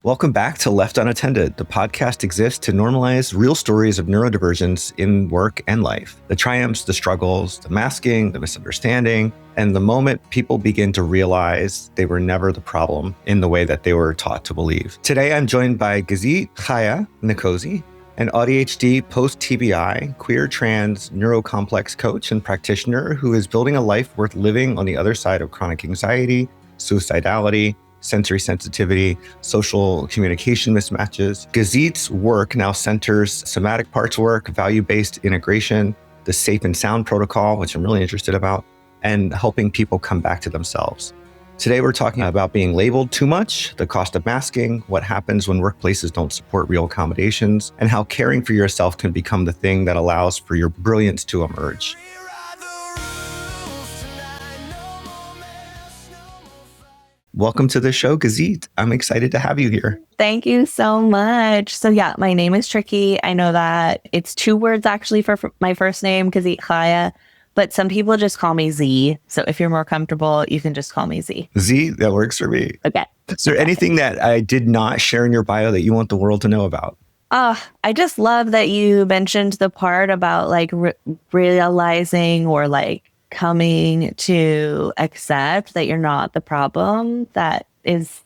Welcome back to Left Unattended. The podcast exists to normalize real stories of neurodivergence in work and life. The triumphs, the struggles, the masking, the misunderstanding, and the moment people begin to realize they were never the problem in the way that they were taught to believe. Today, I'm joined by Gazit Khaya Nikosi, an ADHD post-TBI, queer trans neurocomplex coach and practitioner who is building a life worth living on the other side of chronic anxiety, suicidality, sensory sensitivity, social communication mismatches. Gazit's work now centers somatic parts work, value-based integration, the safe and sound protocol, which I'm really interested about, and helping people come back to themselves. Today, we're talking about being labeled too much, the cost of masking, what happens when workplaces don't support real accommodations, and how caring for yourself can become the thing that allows for your brilliance to emerge. Welcome to the show, Gazit. I'm excited to have you here. Thank you so much. So yeah, my name is tricky. I know that it's 2 words actually for my first name, Gazit Khaya, but some people just call me Z. So if you're more comfortable, you can just call me Z. Z, that works for me. Okay. Is there anything that I did not share in your bio that you want the world to know about? I just love that you mentioned the part about like realizing or like coming to accept that you're not the problem. That is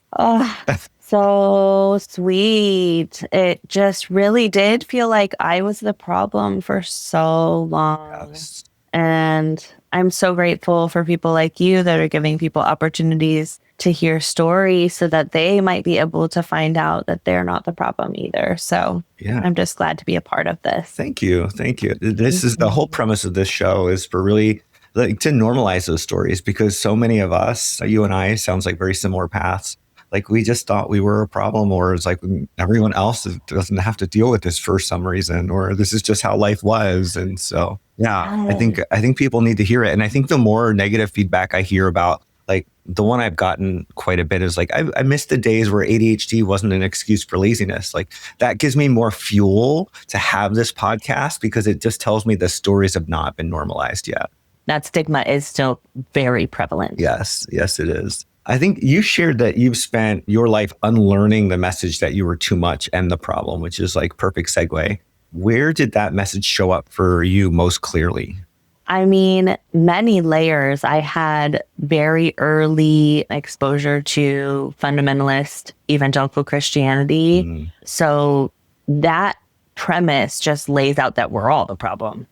so sweet. It just really did feel like I was the problem for so long. Yes. And I'm so grateful for people like you that are giving people opportunities to hear stories so that they might be able to find out that they're not the problem either. So yeah, I'm just glad to be a part of this. Thank you. Thank you. This is the whole premise of this show, is for really like to normalize those stories, because so many of us, you and I, sounds like very similar paths. Like we just thought we were a problem, or it's like everyone else doesn't have to deal with this for some reason, or this is just how life was. And so, yeah, I think people need to hear it. And I think the more negative feedback I hear about, like the one I've gotten quite a bit is like, I miss the days where ADHD wasn't an excuse for laziness. Like that gives me more fuel to have this podcast, because it just tells me the stories have not been normalized yet. That stigma is still very prevalent. Yes, it is. I think you shared that you've spent your life unlearning the message that you were too much and the problem, which is like perfect segue. Where did that message show up for you most clearly? I mean, many layers. I had very early exposure to fundamentalist evangelical Christianity. So that premise just lays out that we're all the problem.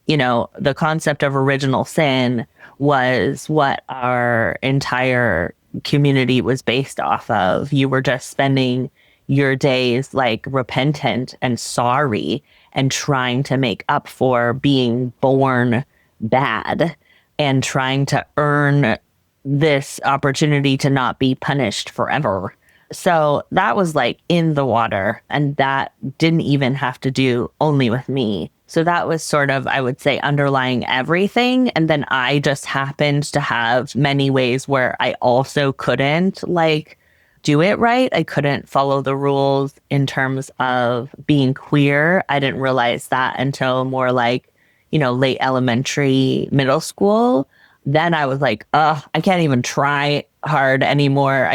You know, the concept of original sin was what our entire community was based off of. You were just spending your days like repentant and sorry and trying to make up for being born bad and trying to earn this opportunity to not be punished forever. So that was like in the water, and that didn't even have to do only with me. So that was sort of, I would say, underlying everything. And then I just happened to have many ways where I also couldn't like do it right. I couldn't follow the rules in terms of being queer. I didn't realize that until more like, you know, late elementary, middle school. Then I was like, I can't even try hard anymore.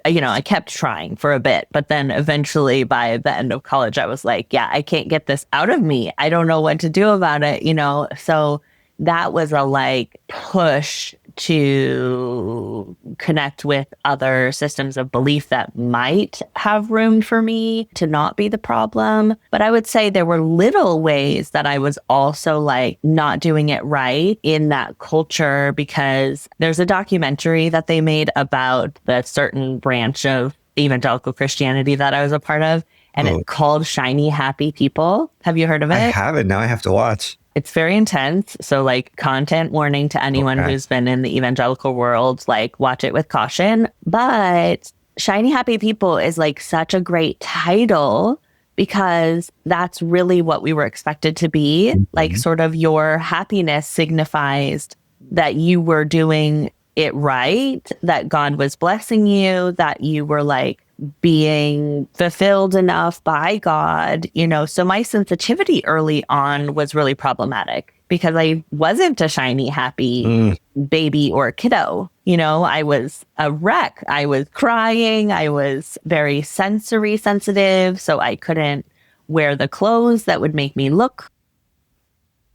I kept trying for a bit, but then eventually by the end of college, I was like, yeah, I can't get this out of me. I don't know what to do about it, you know? So that was a like push to connect with other systems of belief that might have room for me to not be the problem. But I would say there were little ways that I was also like not doing it right in that culture, because there's a documentary that they made about the certain branch of evangelical Christianity that I was a part of, and it's called Shiny Happy People. Have you heard of it? I haven't. Now I have to watch. It's very intense. So like content warning to anyone who's been in the evangelical world, like watch it with caution. But Shiny Happy People is like such a great title, because that's really what we were expected to be. Like sort of your happiness signifies that you were doing it right, that God was blessing you, that you were like being fulfilled enough by God, you know. So my sensitivity early on was really problematic, because I wasn't a shiny, happy baby or kiddo. You know, I was a wreck. I was crying. I was very sensory sensitive. So I couldn't wear the clothes that would make me look.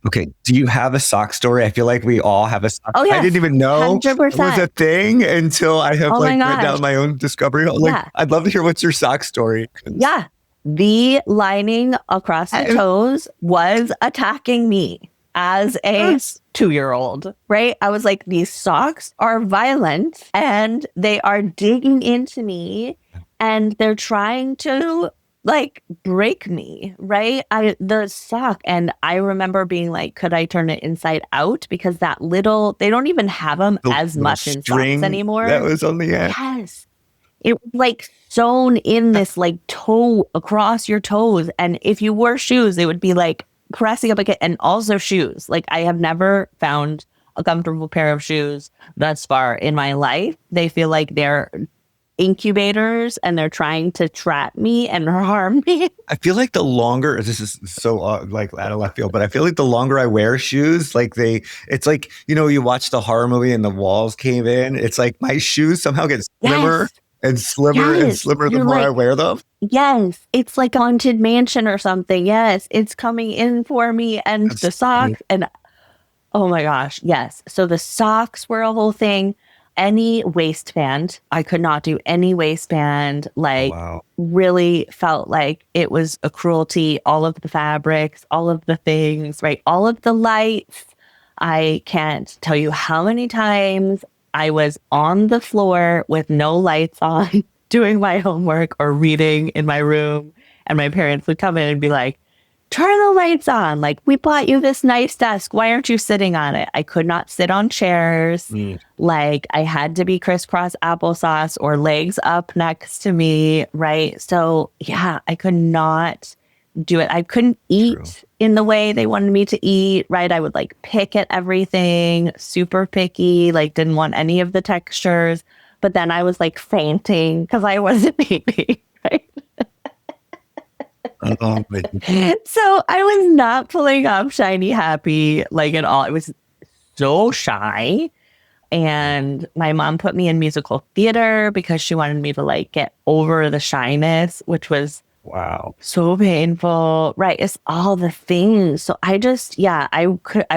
Okay. Do you have a sock story? I feel like we all have a sock. Oh, yes. I didn't even know 100%. it was a thing until I have written down my own discovery. Like, I'd love to hear what's your sock story. Yeah. The lining across the toes was attacking me as a 2-year-old, right? I was like, these socks are violent and they are digging into me and they're trying to like break me, right? The sock. And I remember being like, could I turn it inside out? Because that little, they don't even have them as much in socks anymore. That was on the end. Yes. It was like sewn in this like toe across your toes. And if you wore shoes, it would be like pressing up again. And also shoes. Like I have never found a comfortable pair of shoes thus far in my life. They feel like they're incubators and they're trying to trap me and harm me. I feel like the longer, this is so like out of left field, but I feel like the longer I wear shoes, like it's like, you know, you watch the horror movie and the walls cave in. It's like my shoes somehow get slimmer and slimmer and slimmer the more I wear them. Yes. It's like Haunted Mansion or something. Yes. It's coming in for me and the socks and oh my gosh. Yes. So the socks were a whole thing. Any waistband. I could not do any waistband. Like really felt like it was a cruelty. All of the fabrics, all of the things, right? All of the lights. I can't tell you how many times I was on the floor with no lights on doing my homework or reading in my room. And my parents would come in and be like, turn the lights on. Like, we bought you this nice desk. Why aren't you sitting on it? I could not sit on chairs. Like, I had to be crisscross applesauce or legs up next to me, right? So, yeah, I could not do it. I couldn't eat in the way they wanted me to eat, right? I would, like, pick at everything, super picky, like, didn't want any of the textures. But then I was, like, fainting because I wasn't eating, right? So I was not pulling off shiny happy like at all. I was so shy. And my mom put me in musical theater because she wanted me to like get over the shyness, which was so painful. Right. It's all the things. So I just, I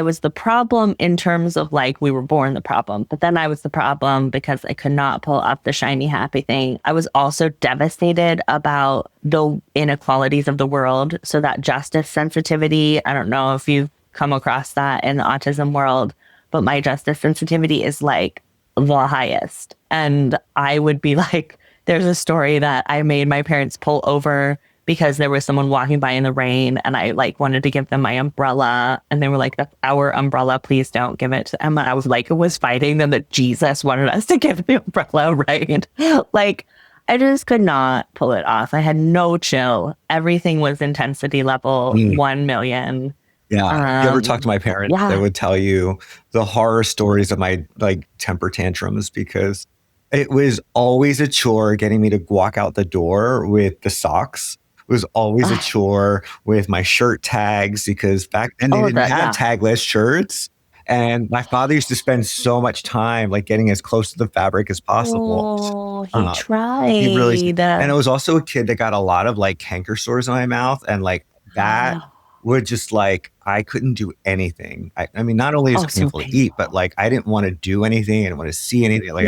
was the problem in terms of like we were born the problem, but then I was the problem because I could not pull up the shiny happy thing. I was also devastated about the inequalities of the world. So that justice sensitivity, I don't know if you've come across that in the autism world, but my justice sensitivity is like the highest. And I would be like, there's a story that I made my parents pull over because there was someone walking by in the rain and I like wanted to give them my umbrella and they were like, that's our umbrella. Please don't give it to Emma. I was like, it was fighting them that Jesus wanted us to give the umbrella, right? Like, I just could not pull it off. I had no chill. Everything was intensity level 1 million. Yeah. You ever talk to my parents? They would tell you the horror stories of my like temper tantrums because it was always a chore getting me to walk out the door with the socks. It was always a chore with my shirt tags because back then they didn't have tagless shirts. And my father used to spend so much time like getting as close to the fabric as possible. Oh, he tried. He really, and I was also a kid that got a lot of like canker sores in my mouth. And like that would just like, I couldn't do anything. I mean, not only is it painful to eat, but like I didn't want to do anything. I didn't want to see anything. Like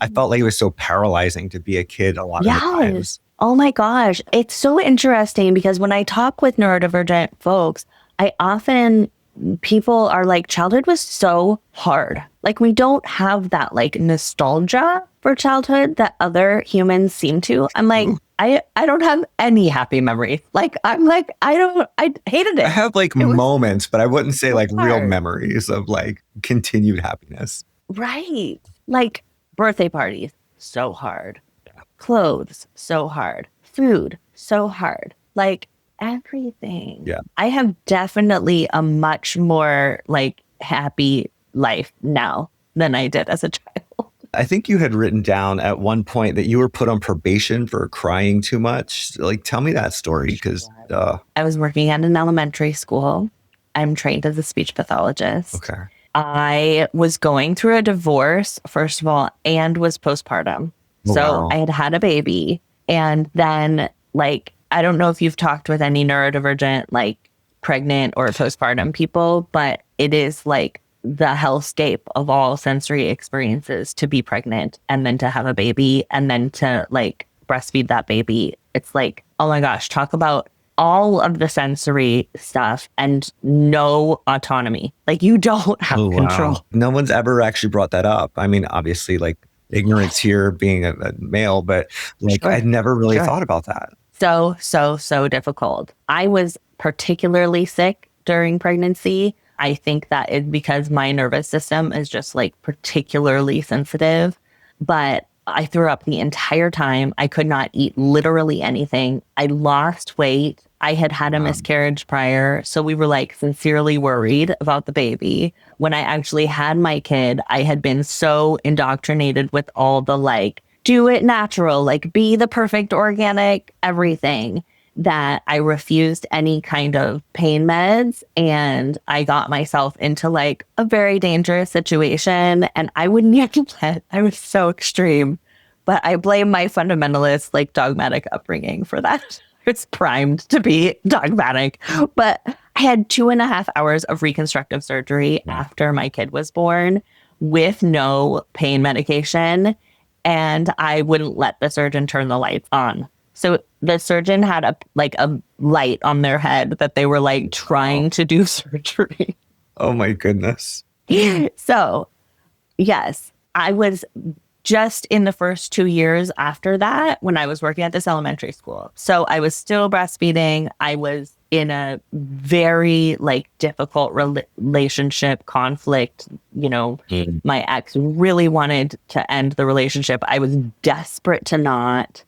I felt like it was so paralyzing to be a kid a lot of the times. Oh my gosh. It's so interesting because when I talk with neurodivergent folks, people are like, childhood was so hard. Like we don't have that like nostalgia for childhood that other humans seem to. I'm like, I don't have any happy memories. Like, I'm like, I hated it. I have like moments, but I wouldn't say like real memories of like continued happiness. Right. Like birthday parties, so hard. Clothes, so hard. Food, so hard. Like everything. Yeah. I have definitely a much more like happy life now than I did as a child. I think you had written down at one point that you were put on probation for crying too much. Like, tell me that story because I was working at an elementary school I'm trained as a speech pathologist. Okay. I was going through a divorce, first of all, and was postpartum. Oh, So wow. I had had a baby. And then, like, I don't know if you've talked with any neurodivergent, like, pregnant or postpartum people, but it is like the hellscape of all sensory experiences to be pregnant and then to have a baby and then to, like, breastfeed that baby. It's like, oh my gosh, talk about all of the sensory stuff and no autonomy. Like, you don't have control. Wow. No one's ever actually brought that up. I mean, obviously, like, ignorance here being a male, but like, Sure. I'd never really thought about that. So difficult. I was particularly sick during pregnancy. I think that is because my nervous system is just like particularly sensitive, but I threw up the entire time. I could not eat literally anything. I lost weight. I had had a miscarriage prior. So we were like sincerely worried about the baby. When I actually had my kid, I had been so indoctrinated with all the like, do it natural, like be the perfect organic everything, that I refused any kind of pain meds. And I got myself into like a very dangerous situation. And I wouldn't even I was so extreme, but I blame my fundamentalist, like dogmatic upbringing for that. It's primed to be dogmatic. But I had 2.5 hours of reconstructive surgery after my kid was born with no pain medication. And I wouldn't let the surgeon turn the lights on. So the surgeon had a light on their head that they were like trying to do surgery. Oh my goodness. So yes, I was just in the first 2 years after that when I was working at this elementary school. So I was still breastfeeding. I was in a very like difficult relationship conflict. You know, my ex really wanted to end the relationship. I was desperate to not.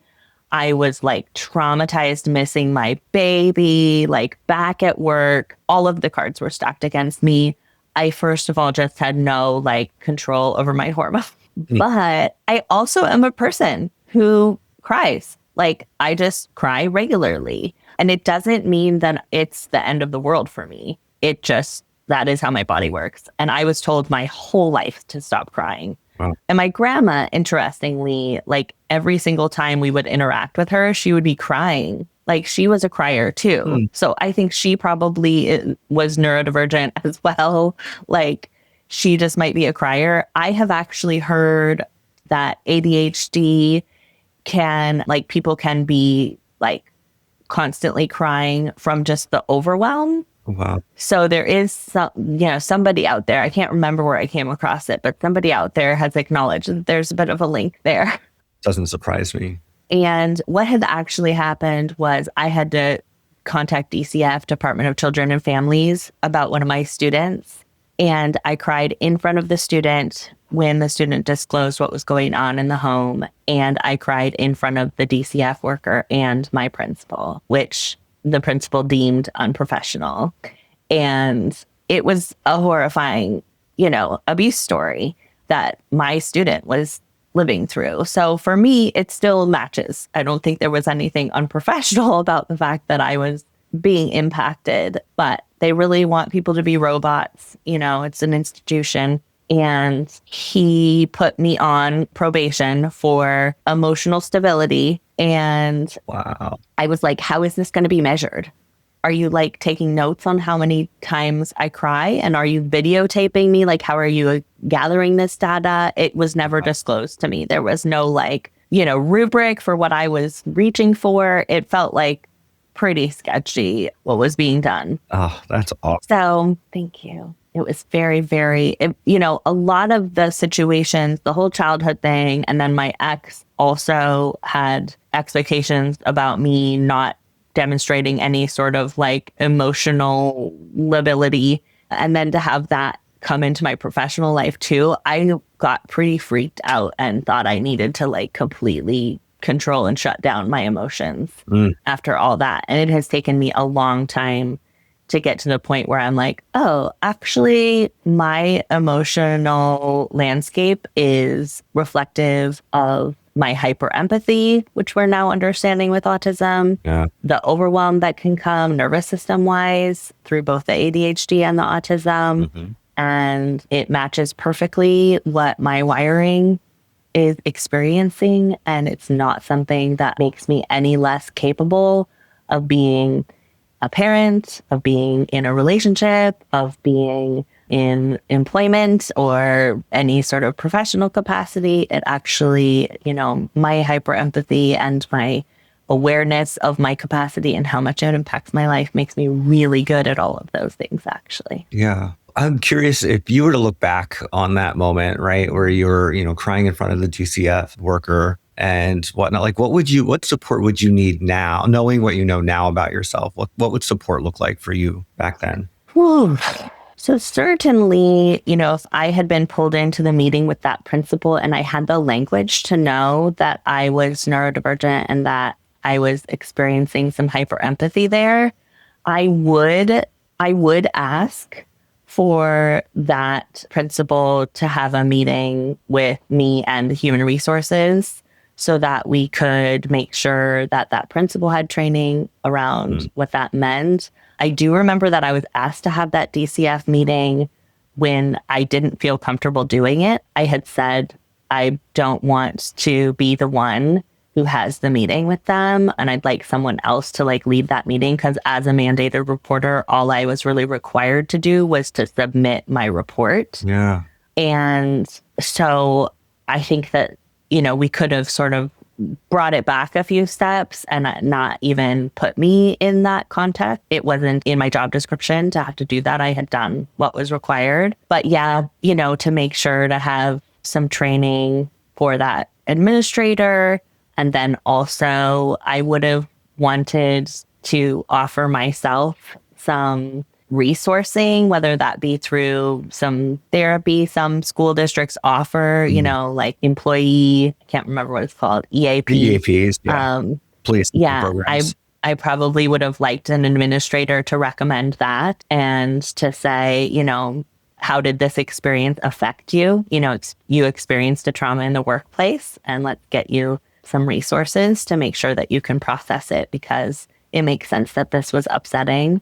I was like traumatized missing my baby, like back at work. All of the cards were stacked against me. I first of all just had no like control over my hormones. But I also am a person who cries. Like I just cry regularly. And it doesn't mean that it's the end of the world for me. It just, that is how my body works. And I was told my whole life to stop crying. Wow. And my grandma, interestingly, like every single time we would interact with her, she would be crying. Like she was a crier too. So I think she probably was neurodivergent as well. Like she just might be a crier. I have actually heard that ADHD can, like people can be like constantly crying from just the overwhelm. Wow. So there is somebody out there, I can't remember where I came across it, but somebody out there has acknowledged that there's a bit of a link there. Doesn't surprise me. And what had actually happened was I had to contact DCF, Department of Children and Families, about one of my students. And I cried in front of the student when the student disclosed what was going on in the home. And I cried in front of the DCF worker and my principal, which the principal deemed unprofessional. And it was a horrifying, abuse story that my student was living through. So for me, it still matches. I don't think there was anything unprofessional about the fact that I was being impacted, but they really want people to be robots. It's an institution. And he put me on probation for emotional stability. And wow. I was like, how is this going to be measured? Are you like taking notes on how many times I cry? And are you videotaping me? Like, how are you gathering this data? It was never disclosed to me. There was no rubric for what I was reaching for. It felt like pretty sketchy what was being done. Oh, that's awesome. So thank you. It was very, very, a lot of the situations, the whole childhood thing. And then my ex also had expectations about me not demonstrating any sort of like emotional lability. And then to have that come into my professional life too, I got pretty freaked out and thought I needed to like completely control and shut down my emotions after all that. And it has taken me a long time to get to the point where I'm like, oh, actually, my emotional landscape is reflective of my hyper empathy, which we're now understanding with autism, the overwhelm that can come nervous system wise through both the ADHD and the autism. And it matches perfectly what my wiring is experiencing. And it's not something that makes me any less capable of being a parent, of being in a relationship, of being in employment or any sort of professional capacity. It actually, my hyper empathy and my awareness of my capacity and how much it impacts my life makes me really good at all of those things, actually. Yeah. I'm curious if you were to look back on that moment, right, where you were, crying in front of the GCF worker and whatnot, like what support would you need now, knowing what you know now about yourself? What would support look like for you back then? Whew. So certainly, if I had been pulled into the meeting with that principal and I had the language to know that I was neurodivergent and that I was experiencing some hyper empathy there, I would ask for that principal to have a meeting with me and the human resources so that we could make sure that that principal had training around what that meant. I do remember that I was asked to have that DCF meeting when I didn't feel comfortable doing it. I had said, I don't want to be the one who has the meeting with them. And I'd like someone else to lead that meeting, because as a mandated reporter, all I was really required to do was to submit my report. Yeah. And so I think that, we could have sort of brought it back a few steps and not even put me in that context. It wasn't in my job description to have to do that. I had done what was required. But yeah, to make sure to have some training for that administrator. And then also I would have wanted to offer myself some resourcing, whether that be through some therapy. Some school districts offer, like employee, I can't remember what it's called, EAPs, police programs. I probably would have liked an administrator to recommend that and to say, how did this experience affect you? You experienced a trauma in the workplace, and let's get you some resources to make sure that you can process it, because it makes sense that this was upsetting.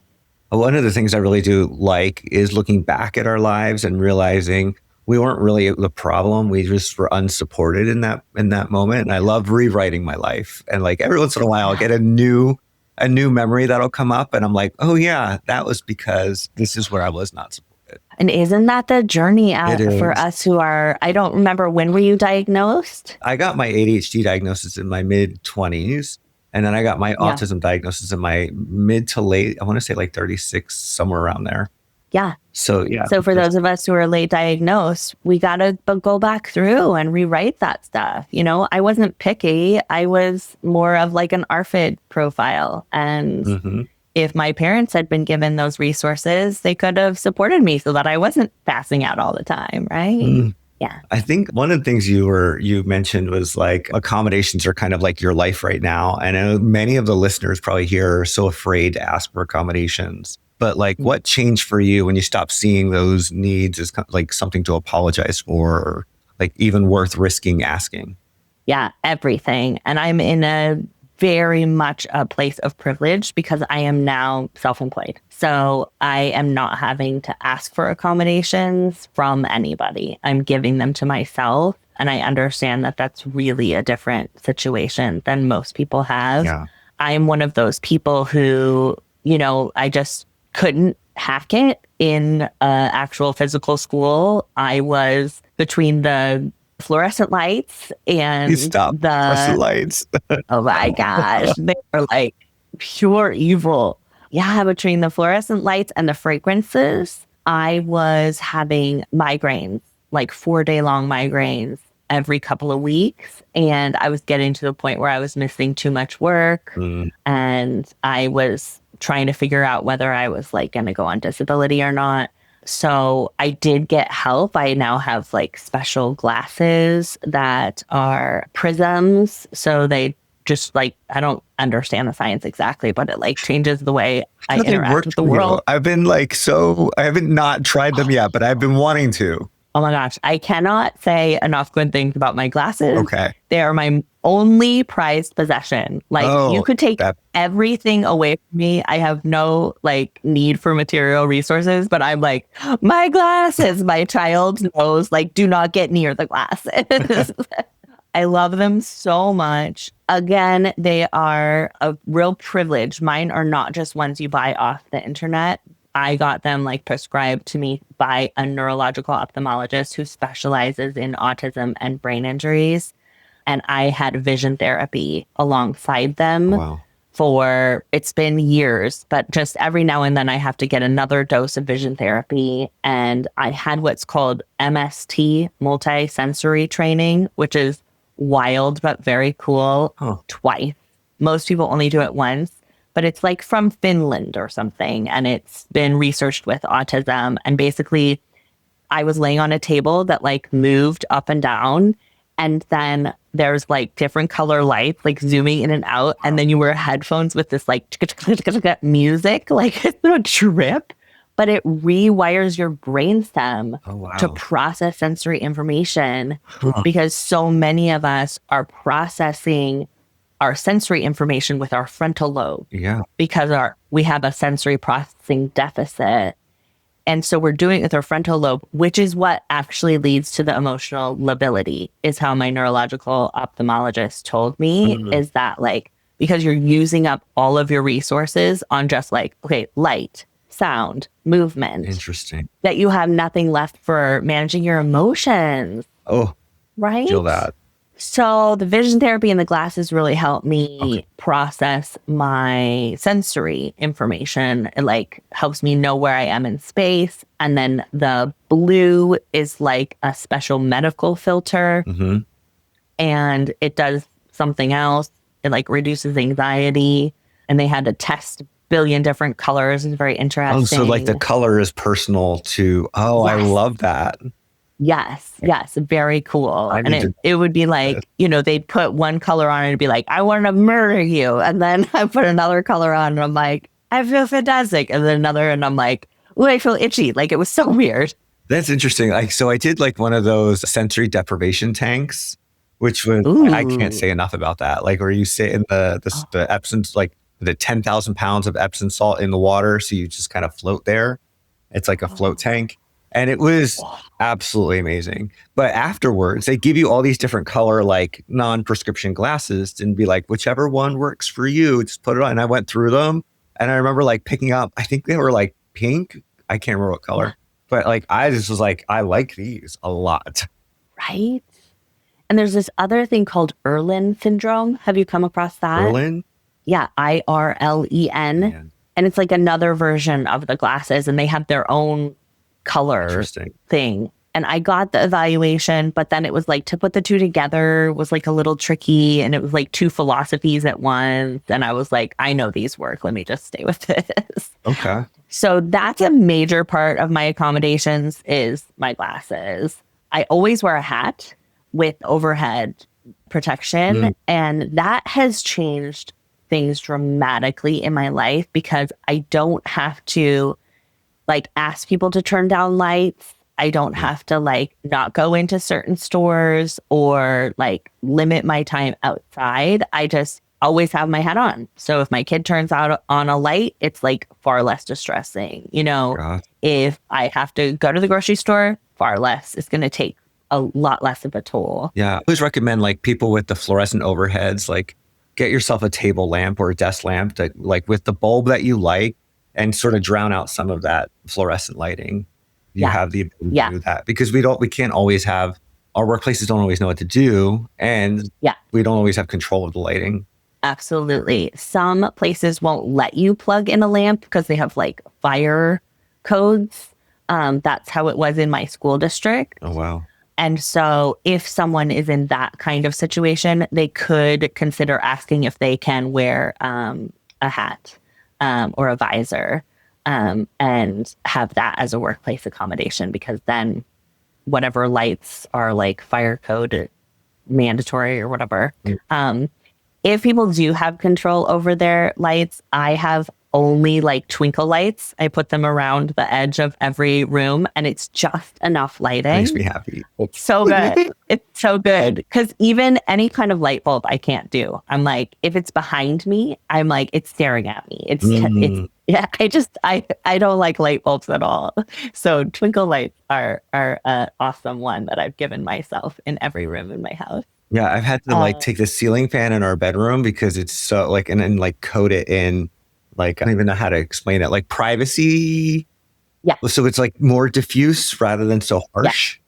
One of the things I really do like is looking back at our lives and realizing we weren't really the problem. We just were unsupported in that moment. And I love rewriting my life. And every once in a while, I'll get a new memory that'll come up. And I'm like, oh yeah, that was because this is where I was not supported. And isn't that the journey for us who are, I don't remember, when were you diagnosed? I got my ADHD diagnosis in my mid-20s. And then I got my autism diagnosis in my mid to late, I want to say 36, somewhere around there. Yeah. So, yeah. So for those of us who are late diagnosed, we got to go back through and rewrite that stuff. I wasn't picky. I was more of an ARFID profile. And if my parents had been given those resources, they could have supported me so that I wasn't passing out all the time, right? Yeah. I think one of the things you mentioned was accommodations are kind of your life right now. And I know many of the listeners probably here are so afraid to ask for accommodations. But what changed for you when you stopped seeing those needs as something to apologize for, or even worth risking asking? Yeah, everything. And I'm in a very much a place of privilege because I am now self-employed. So I am not having to ask for accommodations from anybody. I'm giving them to myself. And I understand that that's really a different situation than most people have. Yeah. I'm one of those people who, I just couldn't hack it in actual physical school. I was between the fluorescent lights and the fluorescent lights. Oh my gosh. They were pure evil. Yeah, between the fluorescent lights and the fragrances, I was having migraines, 4-day-long migraines every couple of weeks. And I was getting to the point where I was missing too much work. And I was trying to figure out whether I was going to go on disability or not. So I did get help. I now have special glasses that are prisms. So they just I don't understand the science exactly, but it changes the way I interact with the world. I've been I haven't not tried them yet, but I've been wanting to. Oh my gosh. I cannot say enough good things about my glasses. Okay. They are my only prized possession. Like you could take everything away from me. I have no like need for material resources, but I'm like, my glasses, my child knows, like, do not get near the glasses. I love them so much. Again, they are a real privilege. Mine are not just ones you buy off the internet. I got them like prescribed to me by a neurological ophthalmologist who specializes in autism and brain injuries. And I had vision therapy alongside them. Wow. For it's been years, but just every now and then I have to get another dose of vision therapy. And I had what's called MST, multi-sensory training, which is wild, but very cool, twice. Most people only do it once, but it's like from Finland or something. And it's been researched with autism. And basically, I was laying on a table that like moved up and down. And then there's like different color lights, like zooming in and out. And then you wear headphones with this like music, like it's a trip, but it rewires your brainstem to process sensory information because so many of us are processing our sensory information with our frontal lobe because we have a sensory processing deficit. And so we're doing it with our frontal lobe, which is what actually leads to the emotional lability, is how my neurological ophthalmologist told me, is that like, because you're using up all of your resources on just like, okay, light, sound, movement. Interesting. That you have nothing left for managing your emotions. Oh, right. Feel that. So the vision therapy and the glasses really help me process my sensory information. It like helps me know where I am in space. And then the blue is like a special medical filter. And it does something else. It like reduces anxiety. And they had to test a billion different colors. It's very interesting. Oh, so like the color is personal to, I love that. Yes, very cool. And it would be like, you know, they'd put one color on and it'd be like, I want to murder you. And then I put another color on and I'm like, I feel fantastic. And then another and I'm like, oh, I feel itchy. Like it was so weird. That's interesting. Like, so I did like one of those sensory deprivation tanks, which was, I can't say enough about that. Like where you sit in the Epsom, like the 10,000 pounds of Epsom salt in the water. So you just kind of float there. It's like a float tank. And it was absolutely amazing. But afterwards, they give you all these different color, like non-prescription glasses and be like, whichever one works for you, just put it on. And I went through them and I remember like picking up, I think they were like pink. I can't remember what color, but like, I just was like, I like these a lot. Right. And there's this other thing called Irlen syndrome. Have you come across that? Irlen? Yeah. IRLEN. Man. And it's like another version of the glasses and they have their own color thing. And I got the evaluation, but then it was like to put the two together was like a little tricky. And it was like two philosophies at once. And I was like, I know these work. Let me just stay with this. Okay. So that's a major part of my accommodations is my glasses. I always wear a hat with overhead protection. And that has changed things dramatically in my life because I don't have to like ask people to turn down lights. I don't have to like not go into certain stores or like limit my time outside. I just always have my hat on. So if my kid turns out on a light, it's like far less distressing. You know, if I have to go to the grocery store, far less. It's going to take a lot less of a toll. Yeah. I always recommend like people with the fluorescent overheads, like get yourself a table lamp or a desk lamp that like with the bulb that you like, and sort of drown out some of that fluorescent lighting. You have the ability to do that because we can't always have, our workplaces don't always know what to do. And we don't always have control of the lighting. Absolutely. Some places won't let you plug in a lamp because they have like fire codes. That's how it was in my school district. Oh, wow. And so if someone is in that kind of situation, they could consider asking if they can wear a hat. Or a visor, and have that as a workplace accommodation because then whatever lights are like fire code mandatory or whatever. If people do have control over their lights, I have only like twinkle lights. I put them around the edge of every room, and it's just enough lighting. Makes me happy. It's so good. It's so good. Because even any kind of light bulb I can't do. I'm like, if it's behind me, I'm like, it's staring at me. It's yeah, I don't like light bulbs at all. So twinkle lights are an awesome one that I've given myself in every room in my house. Yeah, I've had to like take the ceiling fan in our bedroom because it's so like, and then like coat it in, like, I don't even know how to explain it, like privacy. Yeah. So it's like more diffuse rather than so harsh.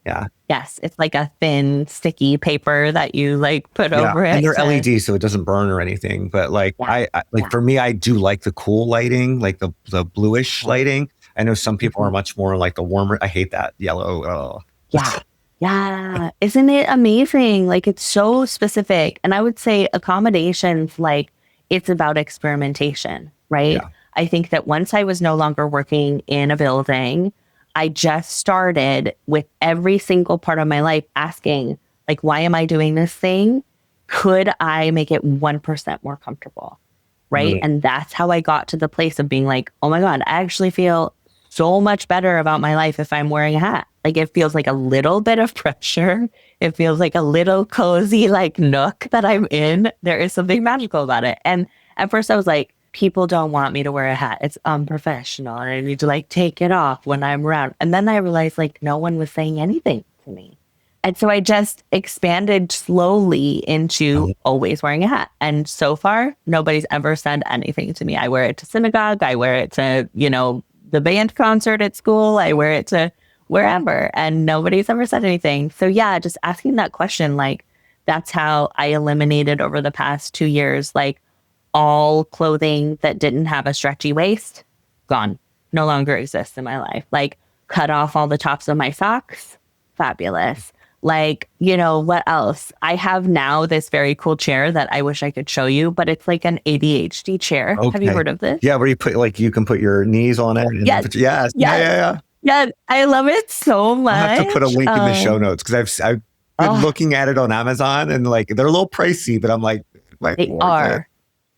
Yeah. Yes. It's like a thin, sticky paper that you like put over it. And they're LED, so it doesn't burn or anything. But like, for me, I do like the cool lighting, like the bluish lighting. I know some people are much more like the warmer. I hate that yellow. Yeah. Yeah. Isn't it amazing? Like, it's so specific. And I would say accommodations, like, it's about experimentation, right? Yeah. I think that once I was no longer working in a building, I just started with every single part of my life asking, like, why am I doing this thing? Could I make it 1% more comfortable? Right. And that's how I got to the place of being like, oh my God, I actually feel so much better about my life if I'm wearing a hat. Like, it feels like a little bit of pressure. It feels like a little cozy, like, nook that I'm in. There is something magical about it. And at first I was like, people don't want me to wear a hat. It's unprofessional. And I need to like take it off when I'm around. And then I realized like no one was saying anything to me. And so I just expanded slowly into always wearing a hat. And so far, nobody's ever said anything to me. I wear it to synagogue. I wear it to, the band concert at school. I wear it to wherever. And nobody's ever said anything. So yeah, just asking that question, like, that's how I eliminated over the past 2 years, like, all clothing that didn't have a stretchy waist, gone. No longer exists in my life. Like, cut off all the tops of my socks. Fabulous. Like, what else? I have now this very cool chair that I wish I could show you, but it's like an ADHD chair. Okay. Have you heard of this? Yeah, where you put, like, you can put your knees on it. And yes. Yeah. Yeah, I love it so much. I'll have to put a link in the show notes because I've been looking at it on Amazon and like they're a little pricey, but I'm like they are.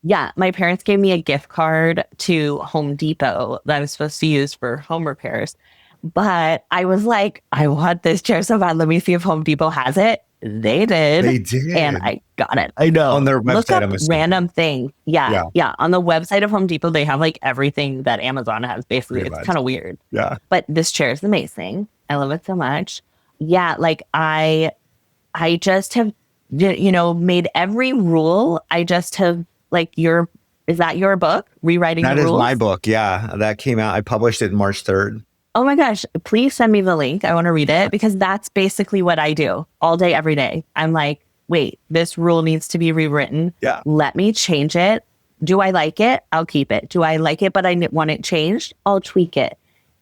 Yeah, my parents gave me a gift card to Home Depot that I was supposed to use for home repairs. But I was like, I want this chair so bad. Let me see if Home Depot has it. They did. And I got it. I know. On their website, look up random things. Yeah. On the website of Home Depot, they have like everything that Amazon has, basically. It's kind of weird. Yeah. But this chair is amazing. I love it so much. Yeah, like I just have, made every rule. I just have, like, is that your book? Rewriting the Rules? That is my book. Yeah. That came out. I published it March 3rd. Oh my gosh. Please send me the link. I want to read it because that's basically what I do all day, every day. I'm like, wait, this rule needs to be rewritten. Yeah. Let me change it. Do I like it? I'll keep it. Do I like it, but I want it changed? I'll tweak it.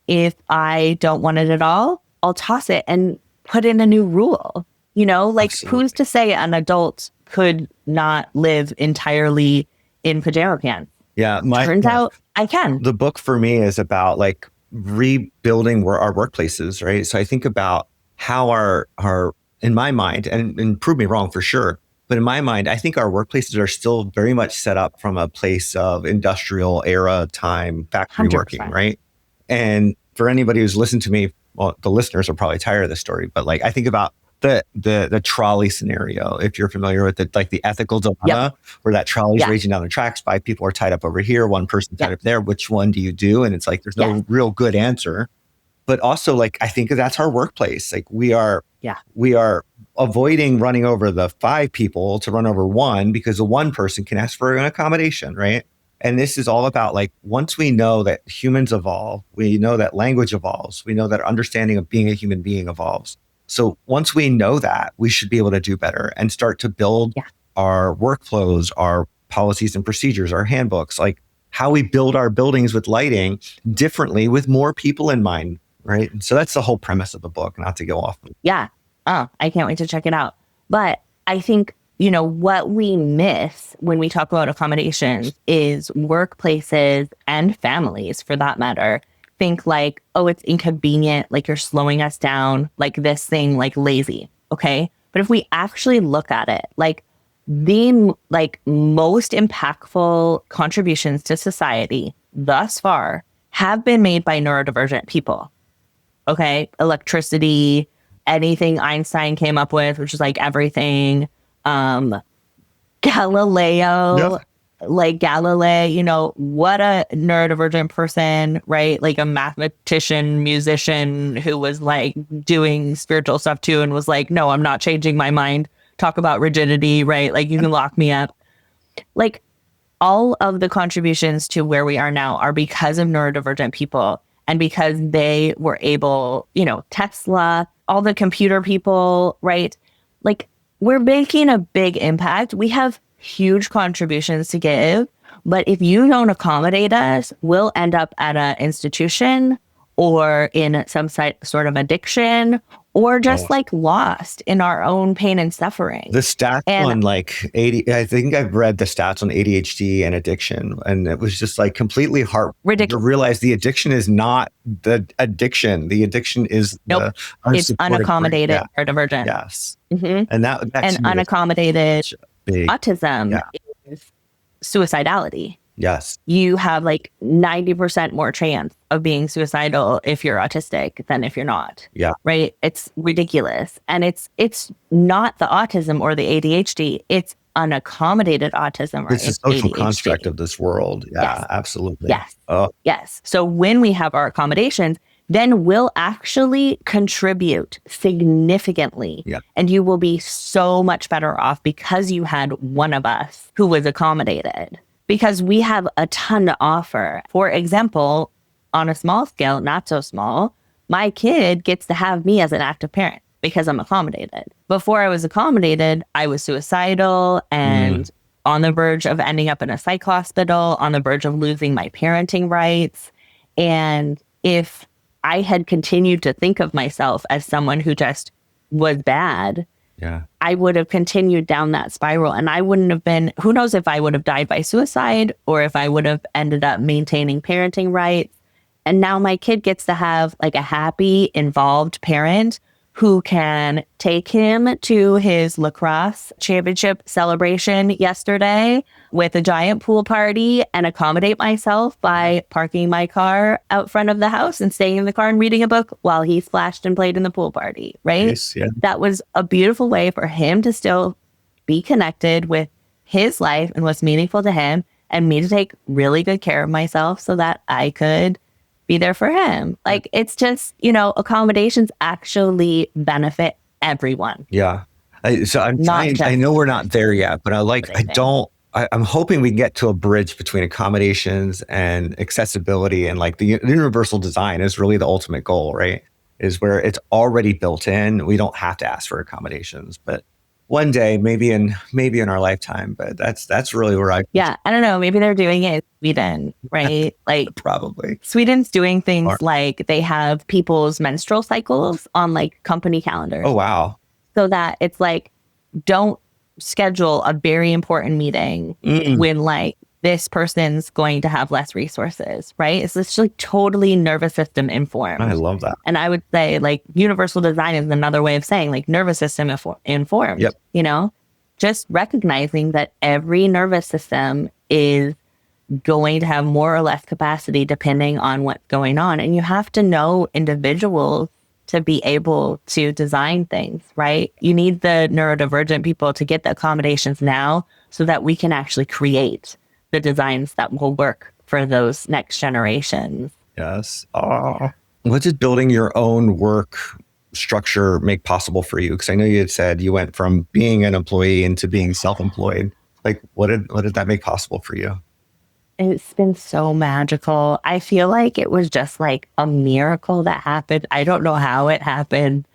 If I don't want it at all, I'll toss it and put in a new rule. Like, Absolutely. Who's to say an adult could not live entirely in pajama pants? Yeah. Turns out I can. The book for me is about like rebuilding our workplaces, right? So I think about how our in my mind, and prove me wrong for sure, but in my mind, I think our workplaces are still very much set up from a place of industrial era time, factory 100%. Working, right? And for anybody who's listened to me, well, the listeners are probably tired of this story, but like I think about the trolley scenario, if you're familiar with it, like the ethical dilemma, where that trolley's raging down the tracks, 5 people are tied up over here, 1 person tied up there. Which one do you do? And it's like, there's no real good answer. But also, like, I think that's our workplace. Like, we are avoiding running over the 5 people to run over 1 because the 1 person can ask for an accommodation, right? And this is all about, like, once we know that humans evolve, we know that language evolves, we know that our understanding of being a human being evolves. So once we know that, we should be able to do better and start to build our workflows, our policies and procedures, our handbooks, like how we build our buildings with lighting differently with more people in mind, right? And so that's the whole premise of the book, not to go off. Yeah. Oh, I can't wait to check it out. But I think, what we miss when we talk about accommodations is workplaces and families, for that matter, think like, oh, it's inconvenient, like you're slowing us down, like this thing, like lazy, okay? But if we actually look at it, like the like most impactful contributions to society thus far have been made by neurodivergent people. Okay. Electricity, anything Einstein came up with, which is like everything. Galileo, like Galileo, you know, what a neurodivergent person, right? Like a mathematician, musician who was like doing spiritual stuff too and was like, no, I'm not changing my mind. Talk about rigidity, right? Like you can lock me up. Like all of the contributions to where we are now are because of neurodivergent people and because they were able, you know, Tesla, all the computer people, right? Like we're making a big impact. We have huge contributions to give, but if you don't accommodate us, we'll end up at an institution or in some sort of addiction or just like lost in our own pain and suffering. The stats on like I think I've read the stats on ADHD and addiction, and it was just like completely ridiculous to realize the addiction is not the addiction. The addiction is it's unaccommodated or divergent. Yes. Mm-hmm. And that unaccommodated autism is suicidality. Yes. You have like 90% more chance of being suicidal if you're autistic than if you're not. Yeah. Right? It's ridiculous. And it's not the autism or the ADHD. It's unaccommodated autism or it's a social ADHD. Construct of this world. Yeah, yes. Absolutely. Yes. Yes. So when we have our accommodations, then we'll actually contribute significantly. Yeah. And you will be so much better off because you had one of us who was accommodated. Because we have a ton to offer. For example, on a small scale, not so small, my kid gets to have me as an active parent because I'm accommodated. Before I was accommodated, I was suicidal and on the verge of ending up in a psych hospital, on the verge of losing my parenting rights. And if I had continued to think of myself as someone who just was bad, I would have continued down that spiral and I wouldn't have been, who knows if I would have died by suicide or if I would have ended up maintaining parenting rights. And now my kid gets to have like a happy, involved parent who can take him to his lacrosse championship celebration yesterday with a giant pool party and accommodate myself by parking my car out front of the house and staying in the car and reading a book while he splashed and played in the pool party, right? Yes, yeah. That was a beautiful way for him to still be connected with his life and what's meaningful to him and me to take really good care of myself so that I could be there for him. Like, it's just, you know, accommodations actually benefit everyone. Yeah. So I'm trying, I know we're not there yet, but I'm hoping we can get to a bridge between accommodations and accessibility, and like the universal design is really the ultimate goal, right? Is where it's already built in. We don't have to ask for accommodations, but one day, maybe in our lifetime, but that's really where I don't know. Maybe they're doing it in Sweden, right? Like probably Sweden's doing things like they have people's menstrual cycles on like company calendars. Oh wow! So that it's like, don't schedule a very important meeting when like this person's going to have less resources, right? It's just like totally nervous system informed. I love that. And I would say like universal design is another way of saying like nervous system informed, you know, just recognizing that every nervous system is going to have more or less capacity depending on what's going on. And you have to know individuals to be able to design things, right? You need the neurodivergent people to get the accommodations now so that we can actually create the designs that will work for those next generations. Yes. What did building your own work structure make possible for you? Because I know you had said you went from being an employee into being self-employed. Like, what did that make possible for you? It's been so magical. I feel like it was just like a miracle that happened. I don't know how it happened.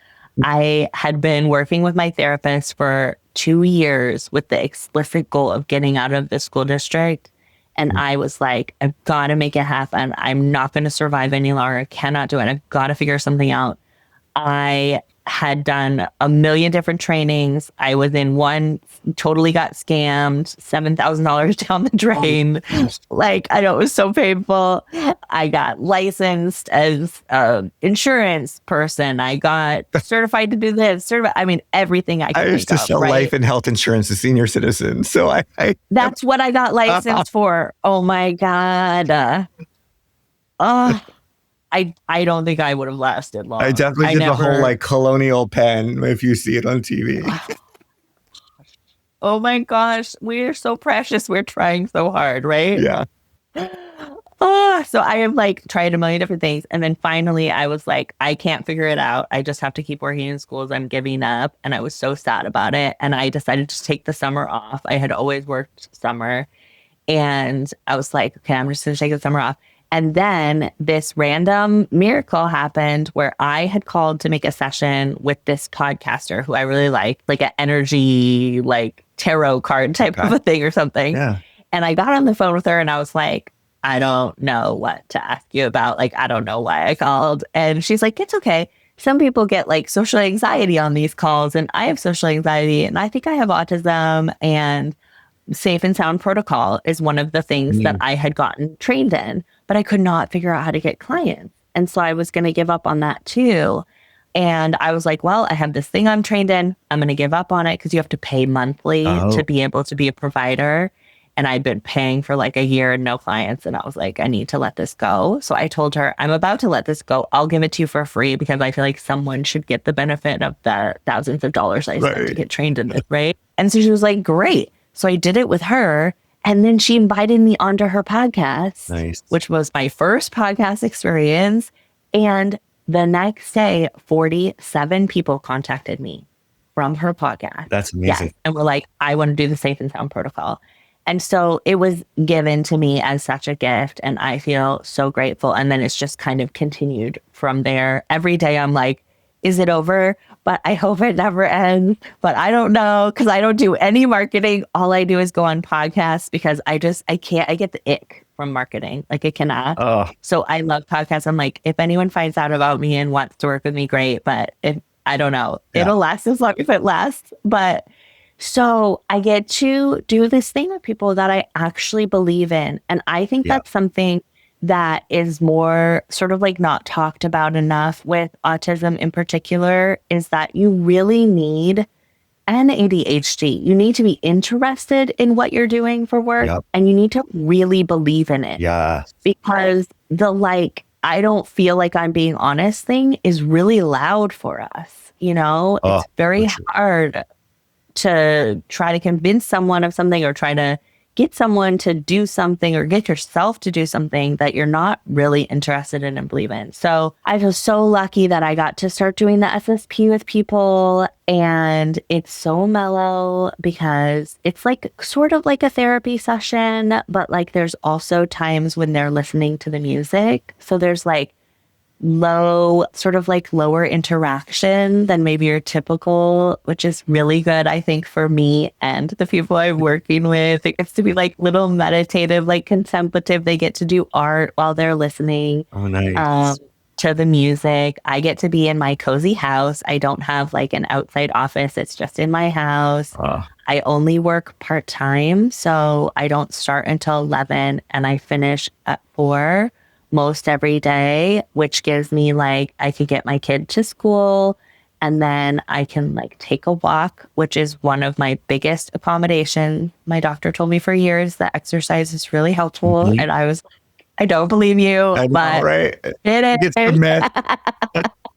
I had been working with my therapist for 2 years with the explicit goal of getting out of the school district. And I was like, I've got to make it happen. I'm not going to survive any longer. I cannot do it. I've got to figure something out. I had done a million different trainings. I was in one, totally got scammed, $7,000 down the drain. Like, I know it was so painful. I got licensed as an insurance person. I got certified to do this. I mean, everything I could I used to sell life and health insurance to senior citizens. So that's what I got licensed for. Oh my God. I don't think I would have lasted long. I definitely did the whole like colonial pen if you see it on TV. Oh my gosh. We're so precious. We're trying so hard, right? Yeah. So I have like tried a million different things. And then finally I was like, I can't figure it out. I just have to keep working in schools. I'm giving up. And I was so sad about it. And I decided to take the summer off. I had always worked summer. And I was like, okay, I'm just going to take the summer off. And then this random miracle happened where I had called to make a session with this podcaster who I really like an energy, like tarot card type of a thing or something. Yeah. And I got on the phone with her and I was like, I don't know what to ask you about. Like, I don't know why I called. And she's like, it's okay. Some people get like social anxiety on these calls, and I have social anxiety, and I think I have autism, and safe and sound protocol is one of the things that I had gotten trained in, but I could not figure out how to get clients. And so I was going to give up on that too. And I was like, well, I have this thing I'm trained in. I'm going to give up on it because you have to pay monthly to be able to be a provider. And I'd been paying for like a year and no clients. And I was like, I need to let this go. So I told her, I'm about to let this go. I'll give it to you for free because I feel like someone should get the benefit of the thousands of dollars I spent to get trained in this, right? And so she was like, great. So I did it with her. And then she invited me onto her podcast, which was my first podcast experience. And the next day, 47 people contacted me from her podcast. That's amazing. Yes. And we're like, I want to do the safe and sound protocol. And so it was given to me as such a gift. And I feel so grateful. And then it's just kind of continued from there. Every day I'm like, is it over? But I hope it never ends. But I don't know because I don't do any marketing. All I do is go on podcasts because I can't. I get the ick from marketing. Like I cannot. So I love podcasts. I'm like, if anyone finds out about me and wants to work with me, great. But I don't know. It'll last as long as it lasts. But so I get to do this thing with people that I actually believe in. And I think that's something that is more sort of like not talked about enough with autism in particular, is that you really need an ADHD. You need to be interested in what you're doing for work and you need to really believe in it. Yeah. Because the like, I don't feel like I'm being honest thing is really loud for us. You know, it's very hard to try to convince someone of something or try to get someone to do something or get yourself to do something that you're not really interested in and believe in. So I feel so lucky that I got to start doing the SSP with people. And it's so mellow because it's like sort of like a therapy session, but like there's also times when they're listening to the music. So there's like sort of like lower interaction than maybe your typical, which is really good, I think, for me and the people I'm working with. It gets to be like little meditative, like contemplative. They get to do art while they're listening to the music. I get to be in my cozy house. I don't have like an outside office. It's just in my house. I only work part-time, so I don't start until 11 and I finish at 4. Most every day, which gives me like, I could get my kid to school and then I can like take a walk, which is one of my biggest accommodations. My doctor told me for years that exercise is really helpful. And I was like, I don't believe you, but right? It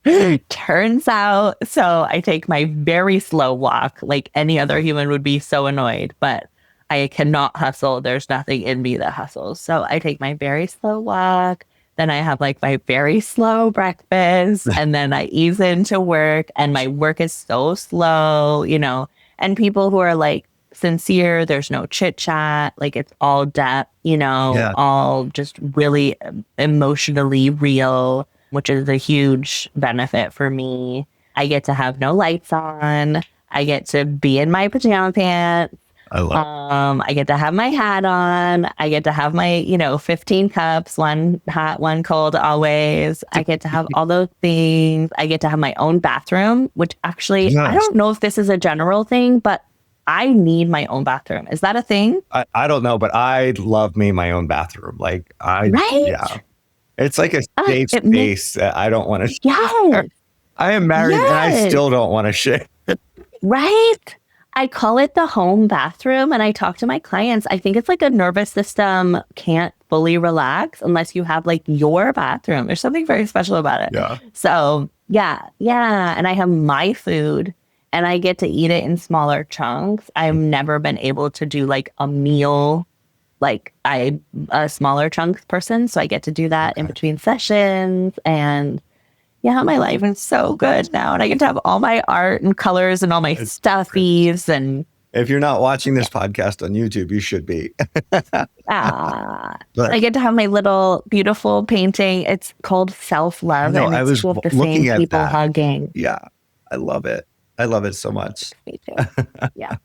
is. Turns out. So I take my very slow walk, like any other human would be so annoyed, but I cannot hustle. There's nothing in me that hustles. So I take my very slow walk. Then I have like my very slow breakfast and then I ease into work and my work is so slow, you know, and people who are like sincere, there's no chit chat, like it's all depth, you know, all just really emotionally real, which is a huge benefit for me. I get to have no lights on. I get to be in my pajama pants. I love I get to have my hat on. I get to have my, 15 cups, one hot, one cold always. I get to have all those things. I get to have my own bathroom, which actually, I Yes. don't know if this is a general thing, but I need my own bathroom. Is that a thing? I don't know, but I love me my own bathroom. Like Right? it's like a safe It makes, space that I don't want to share. yes, I am married and I yes, still don't want to share. right? I call it the home bathroom, and I talk to my clients. I think it's like a nervous system can't fully relax unless you have like your bathroom. There's something very special about it. Yeah. So yeah. And I have my food and I get to eat it in smaller chunks. I've never been able to do like a meal. Like I'm a smaller chunks person. So I get to do that in between sessions. And yeah, my life is so good now. And I get to have all my art and colors and all my stuffies. And If you're not watching this podcast on YouTube, you should be. I get to have my little beautiful painting. It's called Self-Love. No, And I it's was two of the looking same at people that. hugging. Yeah. I love it. I love it so much. Me too. Yeah.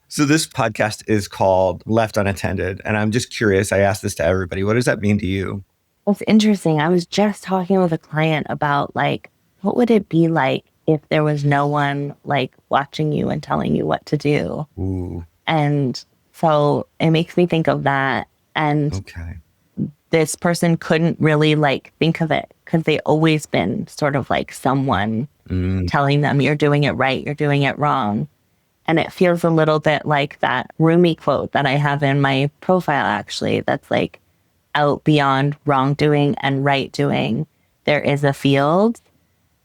So this podcast is called Left Unattended. And I'm just curious. I asked this to everybody. What does that mean to you? It's interesting. I was just talking with a client about like, what would it be like if there was no one like watching you and telling you what to do? Ooh. And so it makes me think of that. And Okay. this person couldn't really like think of it because they always been sort of like someone telling them you're doing it right, you're doing it wrong. And it feels a little bit like that Rumi quote that I have in my profile, actually, that's like, out beyond wrongdoing and right doing, there is a field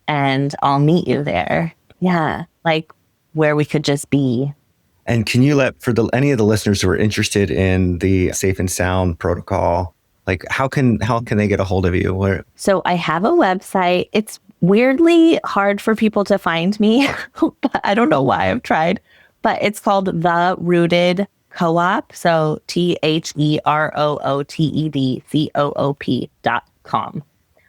and I'll meet you there. Yeah. Like where we could just be. And can you let, for any of the listeners who are interested in the Safe and Sound protocol, like how can they get a hold of you? So I have a website. It's weirdly hard for people to find me. I don't know why. I've tried, but it's called The Rooted Co-op. So TheRootedCoop.com.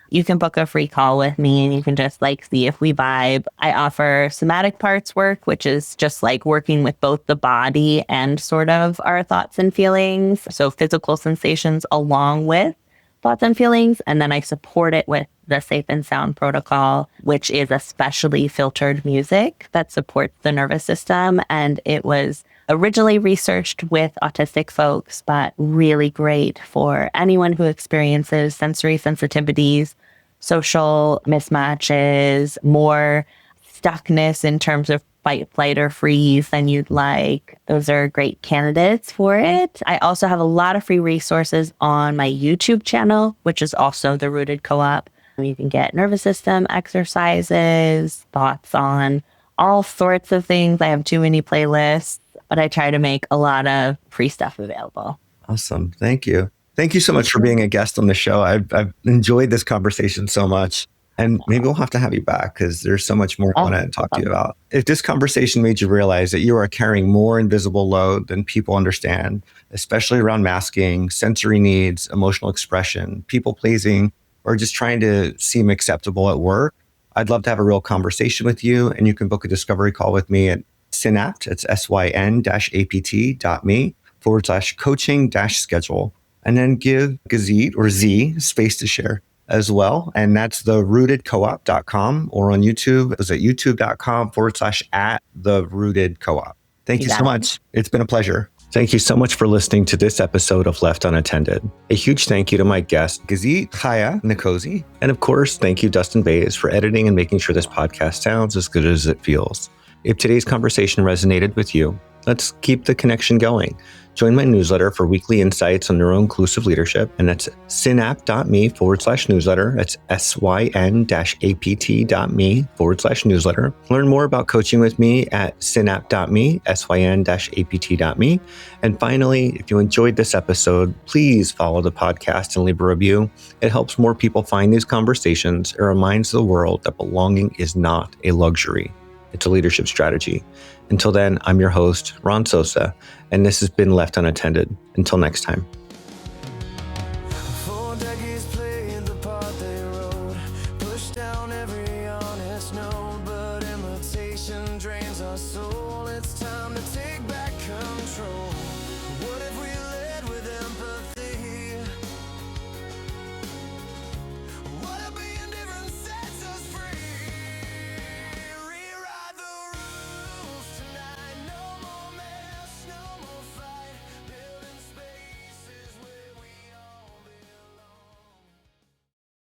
You can book a free call with me and you can just like see if we vibe. I offer somatic parts work, which is just like working with both the body and sort of our thoughts and feelings. So physical sensations along with thoughts and feelings. And then I support it with the Safe and Sound protocol, which is especially filtered music that supports the nervous system. And it was originally researched with autistic folks, but really great for anyone who experiences sensory sensitivities, social mismatches, more stuckness in terms of fight, flight, or freeze than you'd like. Those are great candidates for it. I also have a lot of free resources on my YouTube channel, which is also The Rooted Co-op. You can get nervous system exercises, thoughts on all sorts of things. I have too many playlists, but I try to make a lot of free stuff available. Awesome. Thank you. Thank you so much for being a guest on the show. I've enjoyed this conversation so much. And maybe we'll have to have you back because there's so much more I want to talk to you about. If this conversation made you realize that you are carrying more invisible load than people understand, especially around masking, sensory needs, emotional expression, people pleasing, or just trying to seem acceptable at work, I'd love to have a real conversation with you. And you can book a discovery call with me at Synapt. It's syn-apt.me/coaching-schedule. And then give Gazit or Z space to share as well. And that's therootedcoop.com or on YouTube. It was at youtube.com/@therootedcoop. Thank you so much. It's been a pleasure. Thank you so much for listening to this episode of Left Unattended. A huge thank you to my guest, Gazit Khaya Nikosi. And of course, thank you, Dustin Bays, for editing and making sure this podcast sounds as good as it feels. If today's conversation resonated with you, let's keep the connection going. Join my newsletter for weekly insights on neuro-inclusive leadership, and that's synapt.me/newsletter. That's syn-apt.me/newsletter. Learn more about coaching with me at synapt.me, syn-apt.me. And finally, if you enjoyed this episode, please follow the podcast and leave a review. It helps more people find these conversations. It reminds the world that belonging is not a luxury. It's a leadership strategy. Until then, I'm your host, Ron Sosa, and this has been Left Unattended. Until next time. But imitation drains our soul. It's time to take back control. control.